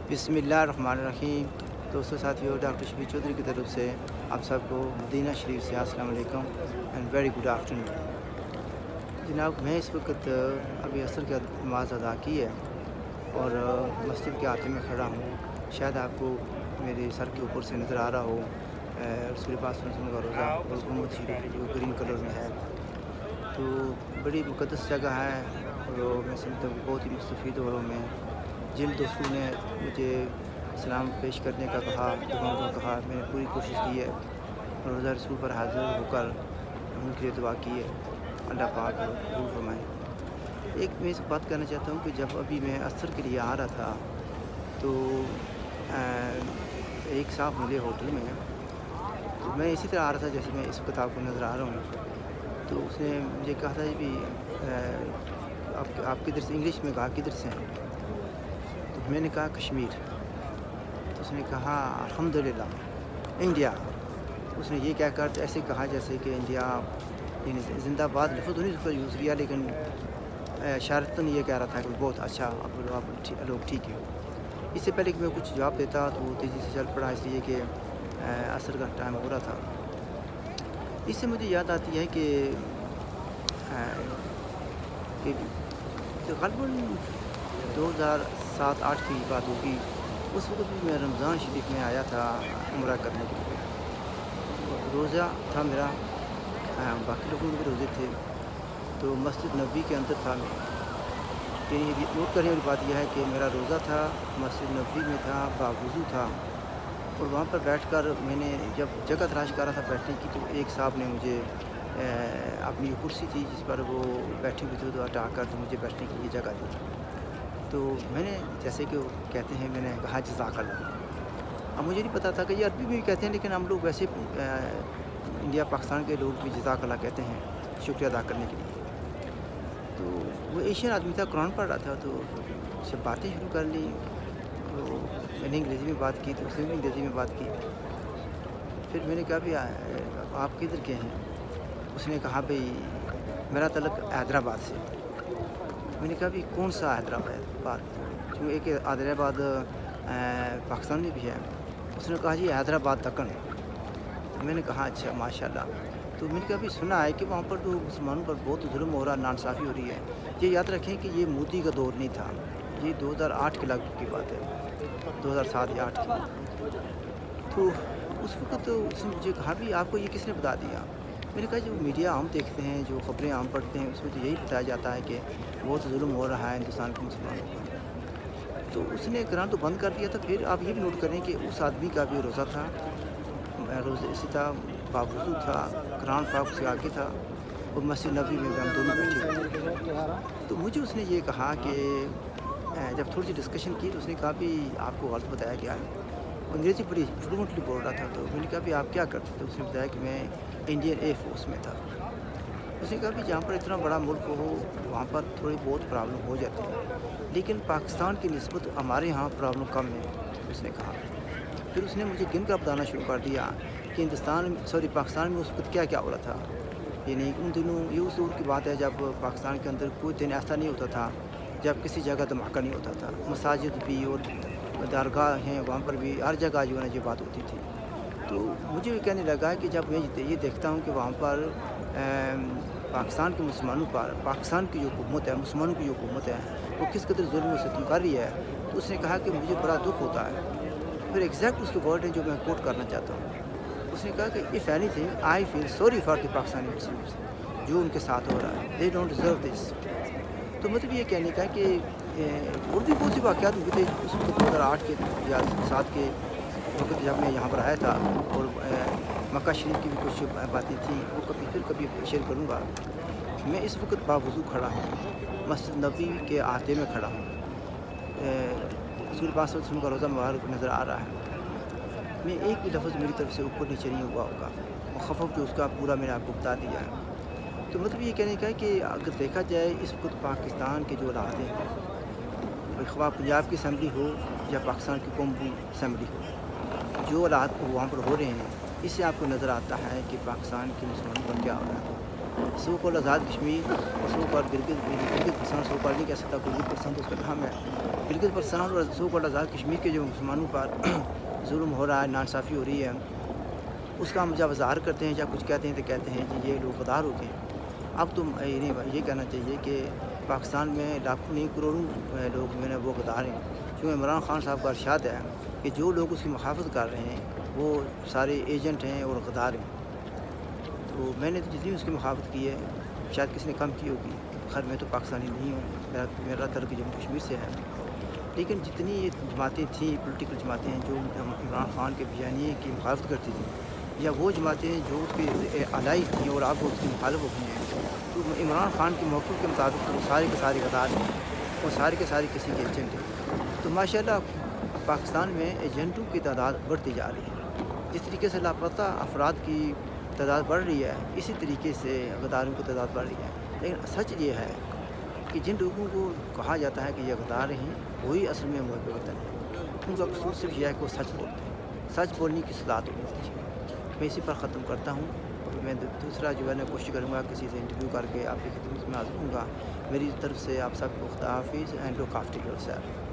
बिस्मिल्लाहिर्रहमानिर्रहीम। दोस्तों साथियों, डॉक्टर शफीक चौधरी की तरफ से आप सबको मदीना शरीफ से अस्सलाम वालेकुम एंड वेरी गुड आफ्टरनून। जनाब, मैं इस वक्त अभी असर की नमाज़ अदा की है और मस्जिद के आते में खड़ा हूँ। शायद आपको मेरे सर के ऊपर से नज़र आ रहा हो रसूल पाक सल्लल्लाहु अलैहि वसल्लम का रोज़ा और गुंबद शरीफ जो ग्रीन कलर में है। तो बड़ी मुक़द्दस जगह है और मैं समझता हूँ बहुत ही मुस्तफ़ीद हो रहा हूँ मैं। जिन दोस्तों ने मुझे सलाम पेश करने का कहा, दुआओं का कहा, मैंने पूरी कोशिश की है और रोज़ा रसूल पर हाज़िर होकर उनके लिए दुआ की है। अल्लाह पाक कबूल फरमाए। एक मैं इस बात करना चाहता हूँ कि जब अभी मैं असर के लिए आ रहा था तो एक साहब मिले होटल में, तो मैं इसी तरह आ रहा था जैसे मैं इस वक्त आपको नज़र आ रहा हूँ। तो उसने मुझे कहा था भी आप किधर से, इंग्लिश में कहा किधर से हैं? तो मैंने कहा कश्मीर। तो उसने कहा अल्हम्दुलिल्लाह इंडिया। उसने ये क्या कर ऐसे कहा जैसे कि इंडिया, यानी जिंदाबाद लफ्ज़ तो नहीं उसका यूज़ किया, लेकिन इशारतन ये कह रहा था कि बहुत अच्छा आप लोग ठीक है। इससे पहले कि मैं कुछ जवाब देता तो वो तेज़ी से चल पड़ा, इसलिए कि असर का टाइम हो रहा था। इससे मुझे याद आती है कि तक़रीबन 2007-8 की बात होगी। उस वक़्त भी मैं रमज़ान शरीफ में आया था उम्रा करने के लिए। रोज़ा था मेरा, बाकी लोगों के भी रोज़े थे। तो मस्जिद नबवी के अंदर था मैं। यानी नोट करने वाली बात यह है कि मेरा रोज़ा था, मस्जिद नबवी में था, बावुज़ू था और वहाँ पर बैठकर मैंने जब जगह तलाश कर रहा था बैठने की, तो एक साहब ने मुझे अपनी कुर्सी थी जिस पर वो बैठे हुए थे तो हटाकर तो मुझे बैठने के लिए जगह दी। तो मैंने, जैसे कि वो कहते हैं, मैंने कहा जज़ाकल्लाह। अब मुझे नहीं पता था कि ये अरबी में भी कहते हैं, लेकिन हम लोग वैसे इंडिया पाकिस्तान के लोग भी जज़ाकल्लाह कहते हैं शुक्रिया अदा करने के लिए। तो वो एशियन आदमी था, कुरान पढ़ रहा था, तो जब बातें शुरू कर ली तो मैंने अंग्रेज़ी में बात की, तो उसने भी अंग्रेज़ी में बात की। फिर मैंने कहा भी आप किधर के हैं? उसने कहा भाई मेरा तल्लुक़ हैदराबाद से। मैंने कहा भी कौन सा हैदराबाद? जो एक हैदराबाद पाकिस्तान में भी है। उसने कहा जी हैदराबाद दक्कन। तो मैंने कहा अच्छा माशाल्लाह। तो मैंने कहा भी सुना है कि वहाँ पर तो मुसलमानों पर बहुत जुल्म हो रहा, नाइंसाफ़ी हो रही है। ये याद रखें कि ये मोदी का दौर नहीं था, ये 2008 के लगभग की बात है, 2007 या 8 की। तो उस वक़्त तो उसने मुझे कहा भी आपको ये किसने बता दिया? मैंने कहा जो मीडिया हम देखते हैं, जो ख़बरें हम पढ़ते हैं, उसमें तो यही बताया जाता है कि बहुत जुल्म हो रहा है हिंदुस्तान के मुसलमानों पर। तो उसने कुरान तो बंद कर दिया था। फिर आप ये भी नोट करें कि उस आदमी का भी रोज़ा था, रोज़े से था, बावुज़ू था, कुरान पाक उसके आगे था और मस्जिद नबवी में हम दोनों बैठे हुए थे। तो मुझे उसने ये कहा कि जब थोड़ी सी डिस्कशन की तो उसने कहा भी आपको गलत बताया गया है। अंग्रेज़ी बड़ी फ्लुएंटली बोल रहा था। तो मैंने कहा भी आप क्या करते थे? उसने बताया कि मैं इंडियन एयर फोर्स में था। उसने कहा कि जहाँ पर इतना बड़ा मुल्क हो वहाँ पर थोड़ी बहुत प्रॉब्लम हो जाती है, लेकिन पाकिस्तान की निस्बत हमारे यहाँ प्रॉब्लम कम है, उसने कहा। फिर उसने मुझे गिन कर बताना शुरू कर दिया कि पाकिस्तान में उस वक्त क्या क्या हो रहा था। यानी उन दिनों, ये उस दौर की बात है जब पाकिस्तान के अंदर कोई दिन ऐसा नहीं होता था जब किसी जगह धमाका नहीं होता था। मसाजिद भी और दरगाह हैं, वहाँ पर भी हर जगह जो है ये बात होती थी। तो मुझे भी कहने लगा कि जब मैं ये देखता हूँ कि वहाँ पर पाकिस्तान के मुसलमानों पर, पाकिस्तान की जो हुकूमत है, मुसलमानों की जो हुकूमत है, वो किस कदर जुल्म और सितम कर रही है, तो उसने कहा कि मुझे बड़ा दुख होता है। फिर एग्जैक्ट उसके वर्ड हैं जो मैं कोट करना चाहता हूँ। उसने कहा कि if anything I feel sorry for the Pakistani Muslims, जो उनके साथ हो रहा है, दे डोंट डिज़र्व दिस। तो मतलब ये कहने का कि और भी बहुत सी वाक़यात हुए थे उस वक्त 2008 के या 7 के वक़्त जब मैं यहाँ पर आया था। और मक्का शरीफ की भी कुछ बातें थी, वो कभी शेयर करूँगा। मैं इस वक्त बावुज़ू खड़ा हूँ, मस्जिद नबवी के अहाते में खड़ा हूँ। रसूल पाक सल्लल्लाहु अलैहि वसल्लम का रोज़ा मुबारक नज़र आ रहा है। मैं एक भी लफ्ज़ मेरी तरफ से ऊपर नीचे नहीं हुआ होगा, मुख़फ़फ़ जो उसका पूरा मैंने आपको बता दिया है। तो मतलब ये कहने का है कि अगर देखा जाए इस वक्त पाकिस्तान के जो हालात हैं, ख़वाह पंजाब की असम्बली हो या पाकिस्तान की कौमी असम्बली हो, जो हालात वहाँ पर हो रहे हैं, इससे आपको नज़र आता है कि पाकिस्तान के मुसलमानों पर क्या हो रहा है। سو کال آزاد کشمیر اور سو کال گلگت پرسان، سو کال نہیں کہہ سکتا، گلگت پرسان تو اس کا نام ہے، گلگت پرسان اور سو کال آزاد کشمیر کے جو مسلمانوں پر ظلم ہو رہا ہے، ناانصافی ہو رہی ہے، اس کا ہم جب اظہار کرتے ہیں یا کچھ کہتے ہیں تو کہتے ہیں کہ یہ لوگ غدار ہوتے ہیں۔ اب تو یہ کہنا چاہیے کہ پاکستان میں لاکھوں نہیں کروڑوں لوگ جو ہے وہ غدار ہیں، کیونکہ عمران خان صاحب کا ارشاد ہے کہ جو لوگ اس کی مخالفت کر رہے ہیں وہ سارے ایجنٹ ہیں اور غدار ہیں۔ تو میں نے جتنی اس کی مخالفت کی ہے شاید کسی نے کم کی ہوگی، خیر میں تو پاکستانی نہیں ہوں، میرا تعلق جموں کشمیر سے ہے، لیکن جتنی یہ جماعتیں تھیں، پولیٹیکل جماعتیں جو عمران خان کے بیانیے کی مخالفت کرتی تھیں، یا وہ جماعتیں جو اس کی الائی تھیں اور آپ اس کی مخالف ہو گئی ہیں، تو عمران خان کے موقف کے مطابق وہ سارے کے سارے غدار ہیں، وہ سارے کے سارے کسی کے ایجنٹ ہیں۔ تو ماشاءاللہ پاکستان میں ایجنٹوں کی تعداد بڑھتی جا رہی ہے، جس طریقے سے لاپتہ افراد کی تعداد بڑھ رہی ہے، اسی طریقے سے غداروں کی تعداد بڑھ رہی ہے۔ لیکن سچ یہ ہے کہ جن لوگوں کو کہا جاتا ہے کہ یہ غدار ہیں وہی اصل میں محب وطن ہیں، ان کا قصور صرف یہ ہے کہ وہ سچ بولتے ہیں، سچ بولنے کی صلاحیت ہوتی ہے۔ میں اسی پر ختم کرتا ہوں، اور میں دوسرا جو ہے نا کوشش کروں گا کسی سے انٹرویو کر کے آپ کی خدمت میں حاضر ہوں گا۔ میری طرف سے آپ سب کو خدا حافظ and look after your self.